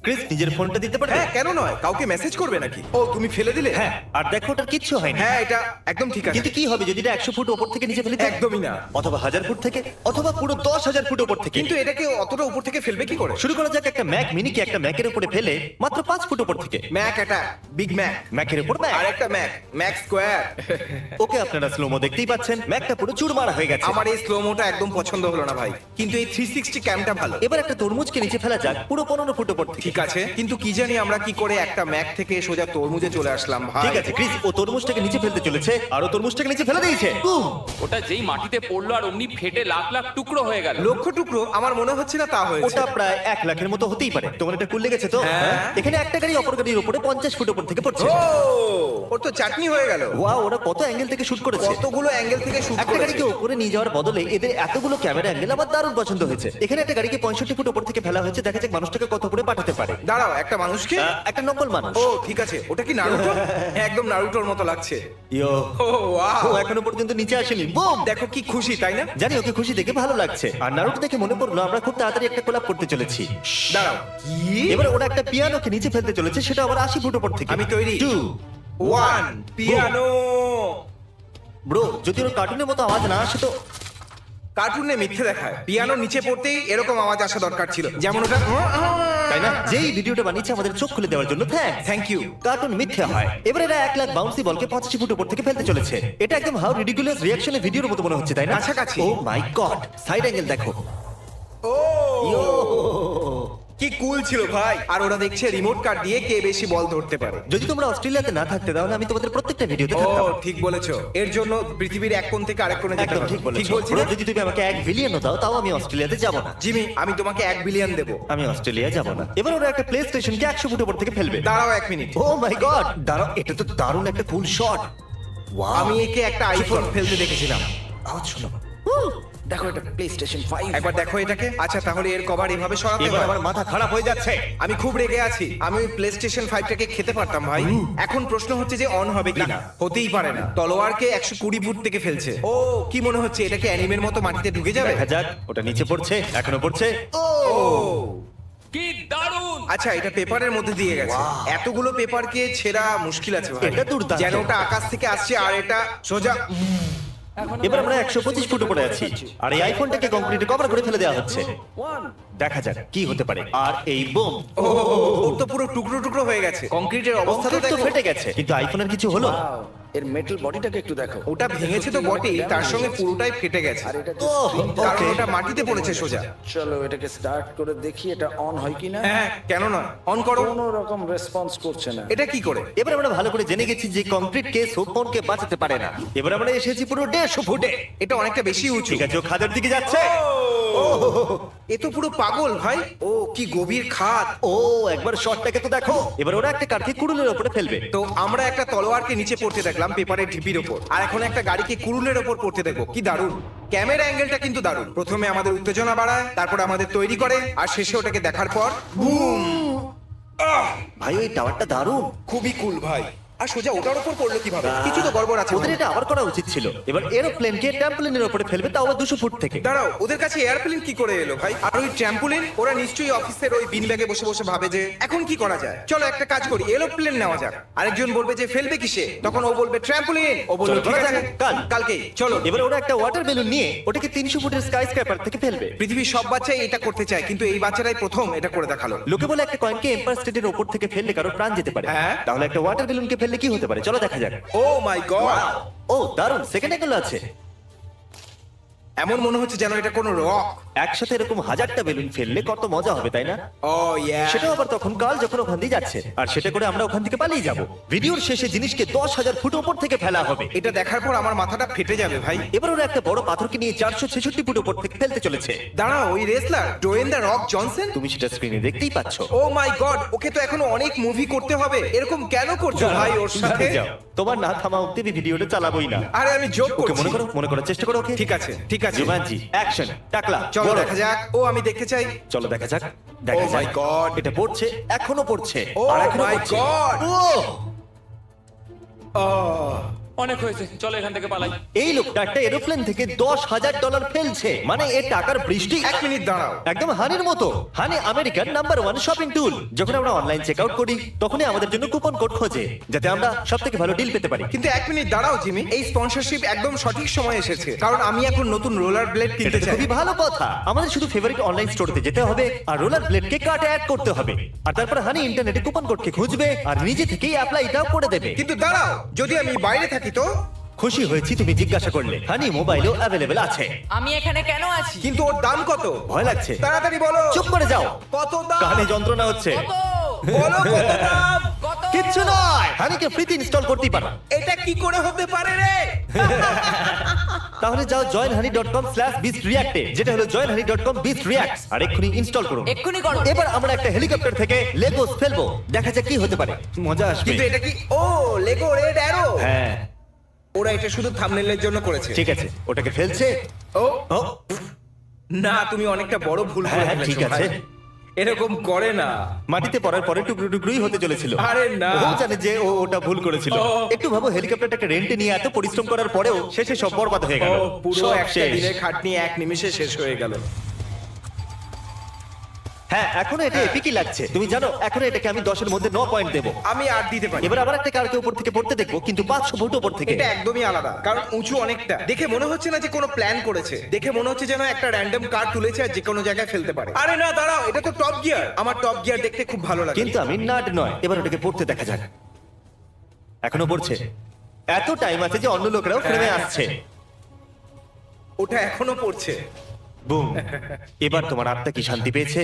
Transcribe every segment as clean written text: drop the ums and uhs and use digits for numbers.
Chris নিজের ফোনটা দিতে পারবে? হ্যাঁ, কেন নয়? কাউকে মেসেজ করবে নাকি? ও, তুমি ফেলে দিলে? হ্যাঁ, আর দেখো ওটার কিচ্ছু হয়নি। হ্যাঁ, এটা একদম ঠিক আছে। কিন্তু কি হবে যদি এটা 100 ফুট উপর থেকে নিচে ফেলে দেয়? একদমই না। অথবা 1000 ফুট থেকে, অথবা পুরো 10,000 ফুট উপর থেকে। কিন্তু এটাকে অতটা উপর থেকে ফেলবে কি করে? শুরু করা যাক একটা ম্যাক মিনিকে একটা ম্যাকের উপরে ফেলে মাত্র 5 ফুট উপর থেকে। ম্যাক, এটা বিগ ম্যাক। ম্যাকের উপর ম্যাক। আর একটা ম্যাক, ম্যাক স্কোয়ার। ওকে, আপনারা স্লোমো দেখতেই পাচ্ছেন, ম্যাকটা পুরো চুরমারা হয়ে গেছে। আমার এই স্লোমোটা একদম পছন্দ হলো না ভাই, কিন্তু এই 360 ক্যামটা ভালো। এবার একটা তরমুজকে নিচে ফেলা যাক পুরো 15 ফুট উপর থেকে। ঠিক আছে, কিন্তু কি জানি আমরা কি করে একটা ম্যাক থেকে সোজা তরমুজে চলে আসলাম ভাই। ঠিক আছে ক্রিস, ও তরমুজটাকে নিচে ফেলতে চলেছে আর ও তরমুজটাকে নিচে ফেলে দিয়েছে। বুম! ওটা যেই মাটিতে পড়লো আর অমনি ফেটে লাখ লাখ টুকরো হয়ে গেল। লক্ষ টুকরো আমার মনে হচ্ছে না তা হয়েছে। ওটা প্রায় 1 লাখের মতো হতেই পারে। তোমার এটা কুল লেগেছে তো? হ্যাঁ। এখানে একটা গাড়ি অপর গাড়ির উপরে 50 ফুট উপর থেকে পড়ছে। ও, ওর তো চাটনি হয়ে গেল। ওয়াও, ওরা কত অ্যাঙ্গেল থেকে শুট করেছে। কতগুলো অ্যাঙ্গেল থেকে শুট একটা করেছে। গাড়িকে উপরে নিয়ে যাওয়ার বদলে এদের এতগুলো ক্যামেরা অ্যাঙ্গেল আমার দারুণ পছন্দ হয়েছে। এখানে একটা গাড়িকে 65 ফুট উপর থেকে ফেলা হয়েছে, দেখা যাক মানুষটাকে কত করে পাঠাতে পারে। দাঁড়াও, একটা মানুষকে? একটা নকল মানুষ। ও ঠিক আছে, ওটা কি নারুটো? একদম নারুটোর মতো লাগছে। ইয়ো, ও ওয়াও, ও এখনো পর্যন্ত নিচে আসেনি। বুম! দেখো কি খুশি, তাই না? জানি ওকে খুশি দেখে ভালো লাগছে। আর নারুটো দেখে মনে পড়লো আমরা খুব তাড়াতাড়ি একটা কোলাপ করতে চলেছি। দাঁড়াও, কি? এবার ওরা একটা পিয়ানোকে নিচে ফেলতে চলেছে, সেটা আবার 80 ফুট উপর থেকে। আমি তৈরি। 2 ওয়ান, পিয়ানো। ব্রো, যদি ওর কার্টুনের মতো আওয়াজ না আসে তো। কার্টুনে মিথ্যে দেখায়। পিয়ানো নিচে পড়তেই এরকম আওয়াজ আসা দরকার ছিল, যেমন ওটা। তাই না? যেই ভিডিওটা বানিয়েছে আমাদের চোখ খুলে দেওয়ার জন্য থ্যাঙ্কস। Thank you. কার্টুন মিথ্যে হয়। এবার এরা 1 লাখ বাউন্সি বলকে 85 ফুট উপর থেকে ফেলতে চলেছে। এটা একদম হাউ রিডিকুলাস রিঅ্যাকশনের ভিডিওর মতো মনে হচ্ছে, তাই না? কাছাকাছি। ও মাই গড, সাইড অ্যাঙ্গেল দেখো। ও, কি কুল ছিল ভাই। আর ওরা দেখছে রিমোট কার দিয়ে কে বেশি বল ধরতে পারে। যদি তোমরা অস্ট্রেলিয়াতে না থাকতে তাহলে আমি তোমাদের প্রত্যেকটা ভিডিওতে ও থাকতাম। ঠিক বলেছো, এর জন্য পৃথিবীর এক কোণ থেকে আরেক কোণে যেতে একদম হবে। ঠিক বলেছো। ঠিক বলছি ওরা না? যদি তুমি আমাকে 1 বিলিয়নও দাও তাও আমি অস্ট্রেলিয়াতে যাব না। জিমি, আমি তোমাকে 1 বিলিয়ন দেবো। আমি অস্ট্রেলিয়া যাব না। এবার ওরা একটা প্লে স্টেশনকে 100 ফুট উপর থেকে ফেলবে। দাঁড়াও 1 মিনিট। ও মাই গড, দাঁড়াও, এটা তো দারুণ একটা কুল শট। ওয়াও, আমি একে একটা আইফোন ফেলতে দেখেছিলাম। আওয়াজ শোনো। দেখো, এটা প্লেস্টেশন 5। একবার দেখো এটাকে। আচ্ছা, তাহলে এর কভার এভাবে সরাতে এবার হয়। আমার মাথা খারাপ হয়ে যাচ্ছে। আমি খুব রেগে আছি। আমি ওই প্লেস্টেশন 5টাকে খেতে পারতাম ভাই। এখন প্রশ্ন হচ্ছে যে অন হবে কিনা। হতেই পারে না, তলোয়ারকে 120 ফুট থেকে ফেলছে। ও, কি মনে হচ্ছে এটা কি অ্যানিমের মতো মাটিতে ঢুকে যাবে? দেখা যাক, ওটা নিচে পড়ছে, এখনো পড়ছে। ও ও, কি দারুণ! আচ্ছা, এটা পেপারের মধ্যে দিয়ে গেছে। এতগুলো পেপারকে ছেঁড়া মুশকিল আছে ভাই। এটা দুর্দান্ত। যেন ওটা আকাশ থেকে আসছে আর এটা সোজা। এবার আমরা 125 ফুট উপরে আছি আর এই আইফোনটাকে কংক্রিটে কভার করে ফেলে দেওয়া হচ্ছে। দেখা যাক কি হতে পারে। আর এই বুম, ও, ওর তো পুরো টুকরো টুকরো হয়ে গেছে। কংক্রিটের অবস্থা তো কংক্রিট তো দেখো। ফেটে গেছে, কিন্তু আইফোনের কিছু হলো। এর মেটাল বডিটাকে একটু দেখো। ওটা ভেঙেছে তো বটেই, তার সঙ্গে পুরোটাই ফেটে গেছে। আর এটা ও, কারণ ওকে। ওটা মাটিতে পড়েছে সোজা। চলো এটাকে স্টার্ট করে দেখি এটা অন হয় কিনা। হ্যাঁ, কেন না? অন করো। কোনো রকম রেসপন্স করছে না। এটা কি করে? এবার আমরা ভালো করে জেনে গেছি যে কংক্রিট কে সোফোনকে বাঁচাতে পারে না। এবার আমরা এসেছি পুরো 150 ফুটে। এটা অনেকটা বেশি উঁচু। ঠিক আছে, ও খাদের দিকে যাচ্ছে। এ তো পুরো পাগল ভাই। ও, কি গভীর খাদ। ও, একবার শটটাকে তো দেখো। এবার ওরা একটা কারকে কুড়ুলের উপরে ফেলবে। তো আমরা একটা তলোয়ারকে নিচে পড়তে দেখলাম পেপারের ঢিপির ওপর, আর এখন একটা গাড়িকে কুরুলের ওপর পড়তে দেখবো। কি দারুণ! ক্যামেরা অ্যাঙ্গেলটা কিন্তু দারুণ। প্রথমে আমাদের উত্তেজনা বাড়ায়, তারপরে আমাদের তৈরি করে, আর শেষে ওটাকে দেখার পর বুম! ভাই, ওই টাওয়ারটা দারুণ। খুবই কুল ভাই। আর সোজা ওটার ওপর পড়লো কিভাবে? কিছু তো গড়বড় আছে ওদের ভাই। এটা আবার করা উচিত ছিল। এবার এরোপ্লেনকে ট্যাম্পলিনের উপরে ফেলবে, তাও আবার 200 ফুট থেকে। দাঁড়াও, ওদের কাছে এয়ারপ্লেন কি করে এলো ভাই? আর ওই ট্র্যাম্পোলিন? ওরা নিশ্চয়ই অফিসের ওই বিন ব্যাগে বসে বসে ভাবে যে এখন কি করা যায়। চলো একটা কাজ করি, এরোপ্লেন নেওয়া যাক। আরেকজন বলবে যে ফেলবে কিসে, তখন ও বলবে ট্র্যাম্পোলিন। ও বলবে চলো, ঠিক করা আছে, যাক। কালকে চলো। এবার ওরা একটা ওয়াটার বেলুন নিয়ে ওটাকে 300 ফুটের স্কাই স্ক্র্যাপার থেকে ফেলবে। পৃথিবীর সব বাচ্চাই এটা করতে চায়, কিন্তু এই বাচ্চারাই প্রথম এটা করে দেখালো। লোকে বলে একটা কয়েনকে এম্পায়ার স্টেটের উপর থেকে ফেললে কারো প্রাণ যেতে পারে। হ্যাঁ। তাহলে একটা ওয়াটার বেলুনকে ফেললে কি হতে পারে, চলো দেখা যাক। ও মাই গড! ও দারুণ, সেকেন্ড অ্যাঙ্গেল আছে। এমন মনে হচ্ছে যেন এটা কোনো রক। একসাথে এরকম 1000টা বেলুন ফেললে কত মজা হবে, তাই না? ও ইয়া। সেটাও আবার তখন কাল যখন ওখান দিয়ে যাচ্ছে, আর সেটা করে আমরা ওখান থেকে পালিয়ে যাব। ভিডিওর শেষে জিনিসকে 10,000 ফুট উপর থেকে ফেলা হবে। এটা দেখার পর আমার মাথাটা ফেটে যাবে ভাই। এবার ওরা একটা বড় পাথরকে নিয়ে 466 ফুট উপর থেকে ফেলতে চলেছে। দাঁড়াও, ওই wrestler Dwayne the rock Johnson? তুমি সেটা স্ক্রিনে দেখতেই পাচ্ছ। ও মাই গড, ওকে তো এখনো অনেক মুভি করতে হবে। এরকম কেন করছো ভাই ওর সাথে? যাও, তোমার না থামা অব্দি আমি ভিডিওটা চালাবোই না। আরে আমি জোক ওকে করছি। মনে করার চেষ্টা করো। ওকে, ঠিক আছে, ঠিক আছে। জুমানজি অ্যাকশন, টাকলা, চলো বলো। দেখা যাক। ও, আমি দেখতে চাই। চলো দেখা যাক। দেখা Oh যাক। my God! এটা পড়ছে, এখনো পড়ছে, Oh আর এখনো my পড়ছে। God! ও, অনেক হয়েছে, চলো এখান থেকে পালাই। এই লোকটা একটা এরোপ্লেন থেকে $10,000 ফেলছে, মানে এ টাকার বৃষ্টি। 1 মিনিট দাঁড়াও। একদম হানির মতো। হানি আমেরিকার নাম্বার 1 শপিং টুল। যখন আমরা অনলাইন চেক আউট করি তখনই আমাদের জন্য কুপন কোড খোঁজে, যাতে আমরা সবথেকে ভালো ডিল পেতে পারি। কিন্তু 1 মিনিট দাঁড়াও জিমি, এই স্পন্সরশিপ একদম সঠিক সময় এসেছে, কারণ আমি এখন নতুন রোলার ব্লেড এটা কিনতে তো চাই। খুবই ভালো কথা। আমাদের শুধু ফেভারিট অনলাইন স্টোরতে যেতে হবে আর রোলার ব্লেডকে কার্টে অ্যাড করতে হবে, আর তারপর হানি ইন্টারনেটে কুপন কোডকে খুঁজবে আর নিজে থেকেই অ্যাপ্লাইটাও করে দেবে। কিন্তু দাঁড়াও, যদি আমি বাইরে থাকি তো? খুশি হয়েছি তুমি জিজ্ঞাসা করলে। হানি মোবাইলও অ্যাভেলেবেল আছে। আমি এখানে কেন আছি? কিন্তু ওর দাম কত? ভয় লাগছে? তাড়াতাড়ি বলো। চুপ করে যাও, কত দাম? কানে যন্ত্রণা হচ্ছে। কত? বলো কত দাম? কত? কিচ্ছু নয়, হানিকে ফ্রিতে ইনস্টল করতেই পারো। এটা কি করে হতে পারে রে? তাহলে যাও joinhoney.com/beastreact, যেটা হলো joinhoney.com/beastreacts, আর এক্ষুনি ইনস্টল করুন। এক্ষুনি করো। এবার আমরা একটা হেলিকপ্টার থেকে লেগোস ফেলবো, দেখা যাক কি হতে পারে। মজা আসবে। কিন্তু এটা কি? ও, লেগো রেড অ্যারো। হ্যাঁ ওরা এটা শুধু থাম্বনেলের জন্য করেছে। ঠিক আছে, ওটাকে ফেলছে। ও ও না, তুমি অনেকটা বড় ভুল করে হ্যাঁ, ফেলেছো ঠিক ভাই। আছে। এরকম করে না। মাটিতে পড়ার পরে টুকরো টুকরোই হতে চলেছিল। আরে না। ও জানে যে ও ওটা ভুল করেছিল। ও। একটু ভাবো, হেলিকপ্টারটাকে রেন্টে নিয়ে এত পরিশ্রম করার পরেও শেষে সব বরবাদ হয়ে গেল। ও, পুরো সব একটা শেষ। দিনের খাটনি 1 নিমিষে শেষ হয়ে গেল। হ্যাঁ, এখনো এটা এপিকই লাগছে। তুমি জানো, এখনো এটাকে আমি 10 এর মধ্যে 9 পয়েন্ট দেবো। আমি আর দিতে পারি। এবার আবার একটা কারকে উপর থেকে পড়তে দেখবো, কিন্তু 500 ফুট উপর থেকে। এটা একদমই আলাদা, কারণ উঁচু অনেকটা। দেখে মনে হচ্ছে না যে কোনো প্ল্যান করেছে, দেখে মনে হচ্ছে যেন একটা র্যান্ডম কার তুলেছে আর যে কোনো জায়গায় ফেলতে পারে। আরে না, দাঁড়াও, এটা তো টপ গিয়ার। আমার টপ গিয়ার দেখতে খুব ভালো লাগে। কিন্তু আমি নাট নয়। এবার ওটাকে পড়তে দেখা যাক। এখনো পড়ছে। এত টাইম আছে যে অন্য লোকরাও ফ্রেমে আসছে। ওটা এখনো পড়ছে। বুম। এবার তোমার আত্মা কি শান্তি পেয়েছে?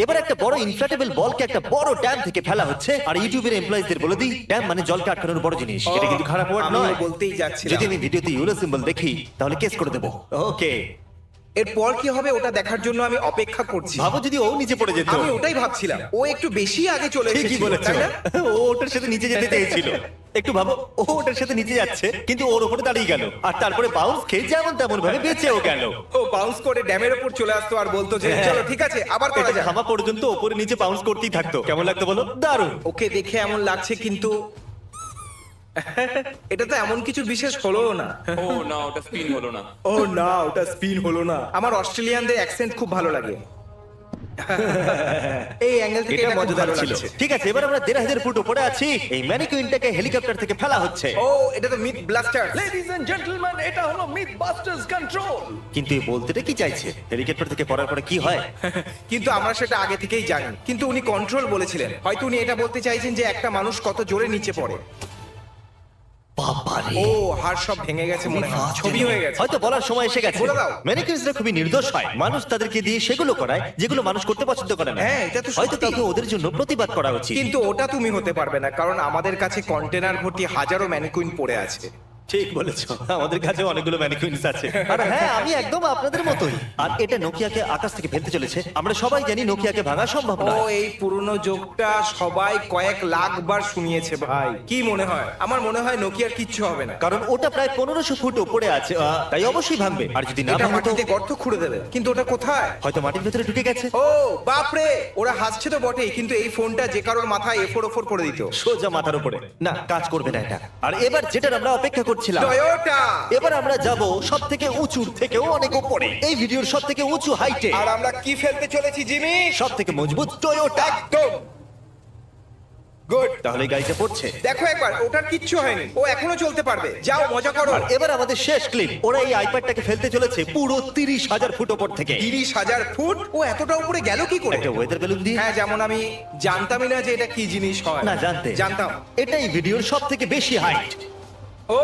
এবার একটা বড় ইনফ্ল্যাটেবল বলকে একটা বড় ড্যাম থেকে ফেলা হচ্ছে, আর ইউটিউবের এমপ্লয়িজদের বলে দিই, ড্যাম মানে জলকে আটকানোর বড় জিনিস। এটা কিন্তু খারাপ ওয়ার্ড আমিও নয়। বলতেই যাচ্ছিলাম। যদি আমি ভিডিওতে ইউলো সিম্বল দেখি তাহলে কেস করে দেবো। ওকে, এরপর কি হবে ওটা দেখার জন্য আমি অপেক্ষা করছি। ভাবো যদি ও নিচে পড়ে যেত। আমি ওটাই ভাবছিলাম, ও একটু বেশি আগে চলে ঠিকই এসেছিল, বলেছো। তাই না? ও ওটার সাথে নিচে যেতে চেয়েছিল। একটু ভাবো, ও ওটার সাথে নিচে যাচ্ছে কিন্তু ওর উপরে দাঁড়িয়ে গেল, আর তারপরে বাউন্স খেয়ে যেমন তেমন ভাবে বেঁচেও গেল। ও বাউন্স করে ড্যামের উপর চলে আসতো আর বলতো যে হ্যাঁ। চলো ঠিক আছে আবার করা এটা যাক। থামা পর্যন্ত ওপরে নিচে বাউন্স করতেই থাকতো। কেমন লাগতো বলো? দারুণ। ওকে দেখে এমন লাগছে, কিন্তু এটা তো এমন কিছু বিশেষ হলো না। ও না, ওটা স্পিন হলো না। ও না, ওটা স্পিন হলো না। আমার অস্ট্রেলিয়ানদের অ্যাকসেন্ট খুব ভালো লাগে। এই অ্যাঙ্গেল থেকে এটা এটা মজাদার মজাদার ছিল। লাগছে। ঠিক আছে, এবার আমরা 1,500 ফুট উপরে আছি। এই ম্যানিকুইনটাকে হেলিকপ্টার থেকে ফেলা হচ্ছে। ও, এটা তো myth blaster. Ladies and gentleman, এটা হলো মিথ বাস্টার্স কন্ট্রোল। কিন্তু এ বলতেটা কি চাইছে? হেলিকপ্টার থেকে পড়ার পরে কি হয়? কিন্তু আমরা সেটা আগে থেকেই জানি। কিন্তু উনি কন্ট্রোল বলেছিলেন, হয়তো উনি এটা বলতে চাইছেন যে একটা মানুষ কত জোরে নিচে পড়ে। বাবারে, ও, হাড় সব ভেঙে গেছে মনে হয়, ছবি হয়ে গেছে। হয়তো বলার সময় এসে গেছে। বলে দাও। ম্যানিকুইনসরা খুবই নির্দোষ হয়। মানুষ তাদেরকে দিয়ে সেগুলো করায় যেগুলো মানুষ করতে পছন্দ করে না। হ্যাঁ, এটা তো হয়তো সত্যি। তাকে ওদের জন্য প্রতিবাদ করা উচিত। কিন্তু ওটা তুমি হতে পারবে না, কারণ আমাদের কাছে কন্টেনার ভর্তি হাজারো ম্যানিকুইন পড়ে আছে। ঠিক বলেছো, আমাদের কাছে অনেকগুলো ম্যানিকুইনস আছে। আর হ্যাঁ, আমি একদম আপনাদের মতোই। আর এটা নোকিয়াকে আকাশ থেকে ফেলতে চলেছে। আমরা সবাই জানি নোকিয়াকে ভাঙা সম্ভব ও, নয়। এই পুরনো জোকটা সবাই কয়েক লাখ বার শুনিয়েছে ভাই। কি মনে হয়? আমার মনে হয় নোকিয়ার কিচ্ছু হবে না। কারণ ওটা প্রায় 1500 ফুট উপরে আছে, তাই অবশ্যই ভাঙবে। আর যদি না এটা ভাঙতো, মাটিতে গর্ত খুঁড়ে দেবে। কিন্তু ওটা কোথায়? হয়তো মাটির ভেতরে ঢুকে গেছে। ও বাপরে, ওরা হাসছে তো বটেই, কিন্তু এই ফোনটা যে কারোর মাথায় এফোর ওফোর করে দিত। সোজা মাথার উপরে। না, কাজ করবে না এটা। আর এবার যেটার আমরা অপেক্ষা করছিলাম, টয়োটা। এবার আমরা যাব সব থেকে উঁচুর থেকেও অনেক উপরে, এই ভিডিওর সব থেকে উঁচু হাইটে, আর আমরা কি ফেলতে চলেছি জিমি? সব থেকে মজবুত টয়োটা। একদম গুড। তাহলে এই গাড়িটা পড়ছে। দেখো একবার, ওটার কিচ্ছু হয়নি, ও এখনো চলতে পারবে। যাও মজা করো। আর এবার আমাদের শেষ ক্লিপ। ওরা এই আইপ্যাডটাকে ফেলতে চলেছে পুরো 30,000 ফুট উপর থেকে। 30,000 ফুট? ও এতটা উপরে গেল কি করে? একটা ওয়েদার বেলুন দিয়ে। হ্যাঁ, যেমন আমি জানতামই না যে এটা কি জিনিস হয়। না, জানতে। জানতাম। এটাই ভিডিওর সব থেকে বেশি হাইট। ও,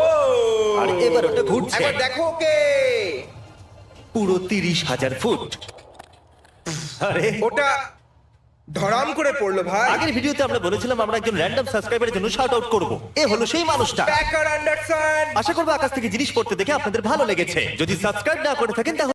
আর এবার ওটা ঘুরছে। একবার দেখো ওকে। পুরো 30,000 ফুট। আরে, ওটা ধরাম করে পড়লো ভাই। আগের ভিডিওতে আমরা বলেছিলাম আমরা একজন র্যান্ডম সাবস্ক্রাইবারের জন্য শাউট আউট করব। এ হলো সেই মানুষটা। Packer Anderson. আশা করবো আকাশ থেকে জিনিস পড়তে দেখে আপনাদের ভালো লেগেছে। যদি সাবস্ক্রাইব না করে থাকেন তাহলে